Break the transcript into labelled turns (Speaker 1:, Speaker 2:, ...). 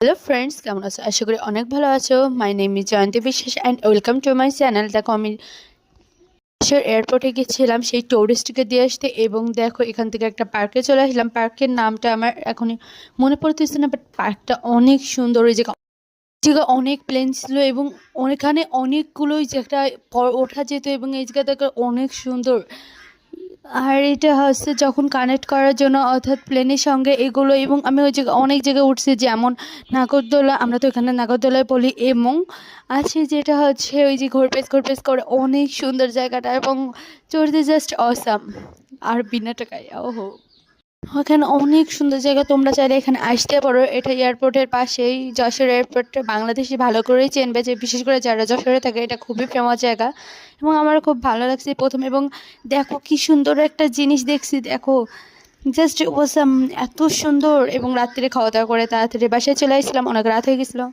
Speaker 1: Hello friends, কেমন আছো? আশা করি অনেক ভালো আছো। মাই নেম ইজ জয়ন্তী বিশ্বাস and welcome to my channel. দেখো, আমি এয়ারপোর্টে গেছিলাম সেই টুরিস্টকে দিয়ে আসতে, এবং দেখো এখান থেকে একটা পার্কে চলে আসলাম। পার্কের নামটা আমার এখনই মনে পড়তেছে না, বাট পার্কটা অনেক সুন্দর। ওই জায়গা জায়গা অনেক প্লেন ছিল, এবং ওখানে অনেকগুলোই জায়গা ওঠা যেত, এবং এই জায়গাটা অনেক সুন্দর। আর এটা হচ্ছে যখন কানেক্ট করার জন্য, অর্থাৎ প্লেনের সঙ্গে এগুলো, এবং আমি ওই জায়গায় অনেক জায়গায় উঠছি, যেমন নাগরদোলা, আমরা তো এখানে নাগরদোলায় বলি, এবং আছে যেটা হচ্ছে ওই যে ঘোরপেস করে অনেক সুন্দর জায়গাটা, এবং চড়তে জাস্ট অসাম। আর বিনা টাকায়, ওহো, ওখানে অনেক সুন্দর জায়গা। তোমরা চাইলে এখানে আসতে পারো। এটা এয়ারপোর্টের পাশেই, যশোর এয়ারপোর্টটা বাংলাদেশি ভালো করেই চেনবে, যে বিশেষ করে যারা যশোরে থাকে, এটা খুবই ফেমাস জায়গা, এবং আমার খুব ভালো লাগছে প্রথম। এবং দেখো কি সুন্দর একটা জিনিস দেখছি, দেখো জাস্ট ওয়াসাম, এত সুন্দর। এবং রাত্রে খাওয়া দাওয়া করে তাড়াতাড়ি বাসায় চলে আসছিলাম, অনেক রাত হয়ে গেছিলো।